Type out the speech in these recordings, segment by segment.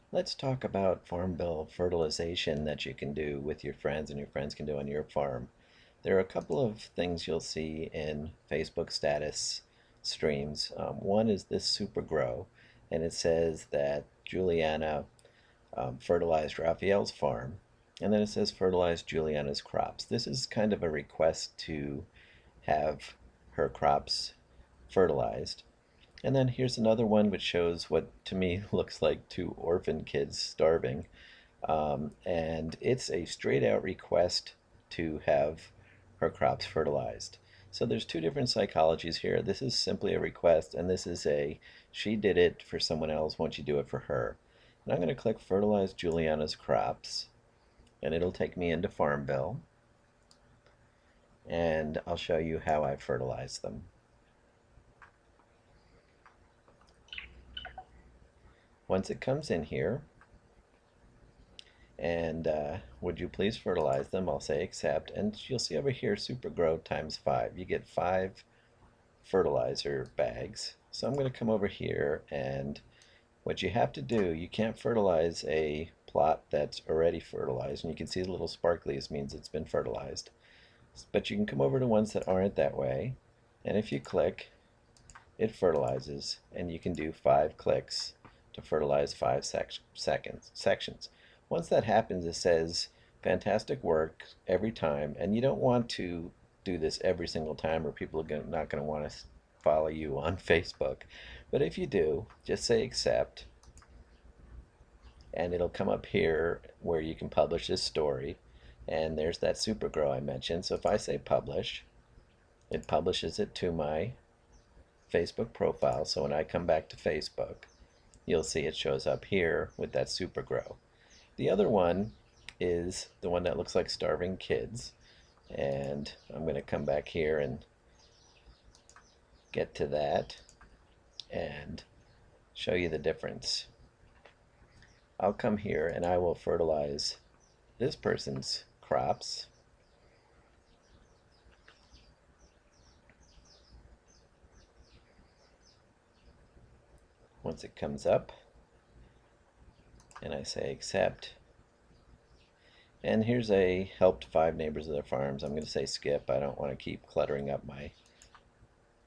Let's talk about Farmville fertilization that you can do with your friends and your friends can do on your farm. There are a couple of things you'll see in Facebook status streams. One is this super grow, and it says that Juliana fertilized Raphael's farm, and then it says fertilized Juliana's crops. This is kind of a request to have her crops fertilized. And then here's another one which shows what to me looks like two orphan kids starving. And it's a straight out request to have her crops fertilized. So there's two different psychologies here. This is simply a request, and this is a she did it for someone else, won't you do it for her? And I'm going to click fertilize Juliana's crops, and it'll take me into Farmville, and I'll show you how I fertilize them. Once it comes in here, and would you please fertilize them? I'll say accept, and you'll see over here super grow times 5. You get 5 fertilizer bags. So I'm going to come over here, and what you have to do, you can't fertilize a plot that's already fertilized, and you can see the little sparklies means it's been fertilized. But you can come over to ones that aren't that way, and if you click, it fertilizes, and you can do 5 clicks to fertilize 5 sections. Once that happens, it says fantastic work every time, and you don't want to do this every single time or people are not going to want to follow you on Facebook. But if you do, just say accept, and it'll come up here where you can publish this story, and there's that super grow I mentioned. So if I say publish, it publishes it to my Facebook profile. So when I come back to Facebook, you'll see it shows up here with that super grow. The other one is the one that looks like starving kids, and I'm going to come back here and get to that and show you the difference. I'll come here and I will fertilize this person's crops. Once it comes up and I say accept, and here's a helped 5 neighbors of their farms. I'm going to say skip. I don't want to keep cluttering up my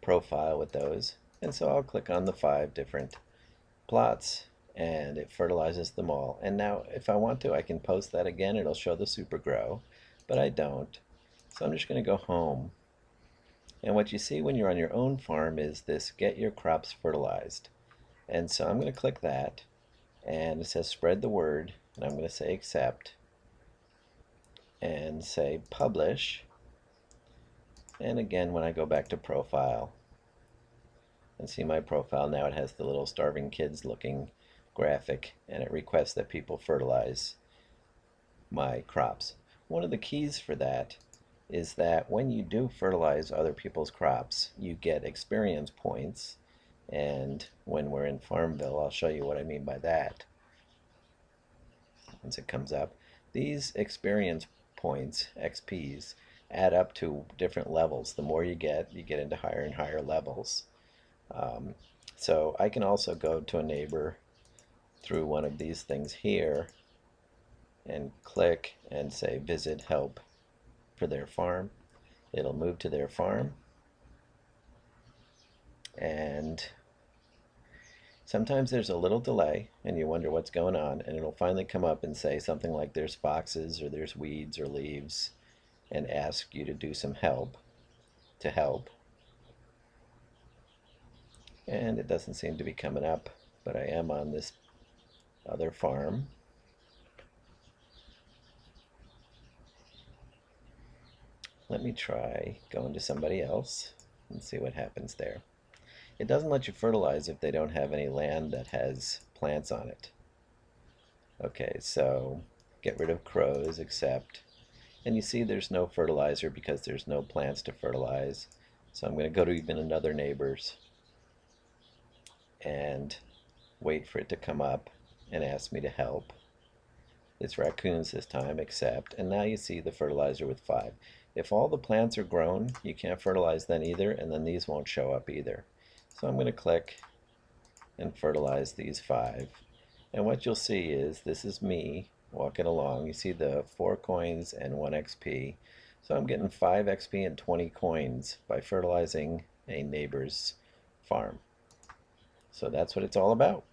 profile with those, and so I'll click on the 5 different plots and it fertilizes them all. And now if I want to, I can post that again. It'll show the super grow, but I don't. So I'm just going to go home, and what you see when you're on your own farm is this get your crops fertilized. And so I'm going to click that, and it says spread the word, and I'm going to say accept and say publish. And again, when I go back to profile and see my profile, now it has the little starving kids looking graphic, and it requests that people fertilize my crops. One of the keys for that is that when you do fertilize other people's crops, you get experience points. And when we're in Farmville, I'll show you what I mean by that once it comes up. These experience points, XPs, add up to different levels. The more you get into higher and higher levels. So I can also go to a neighbor through one of these things here and click and say visit help for their farm. It'll move to their farm, and sometimes there's a little delay and you wonder what's going on, and it'll finally come up and say something like there's foxes or there's weeds or leaves and ask you to do some help to help. And it doesn't seem to be coming up, but I am on this other farm. Let me try going to somebody else and see what happens there. It doesn't let you fertilize if they don't have any land that has plants on it. Okay, so get rid of crows, accept. And you see there's no fertilizer because there's no plants to fertilize. So I'm going to go to even another neighbor's and wait for it to come up and ask me to help. It's raccoons this time, accept. And now you see the fertilizer with 5. If all the plants are grown, you can't fertilize then either, and then these won't show up either. So I'm going to click and fertilize these 5. And what you'll see is this is me walking along. You see the 4 coins and 1 XP. So I'm getting 5 XP and 20 coins by fertilizing a neighbor's farm. So that's what it's all about.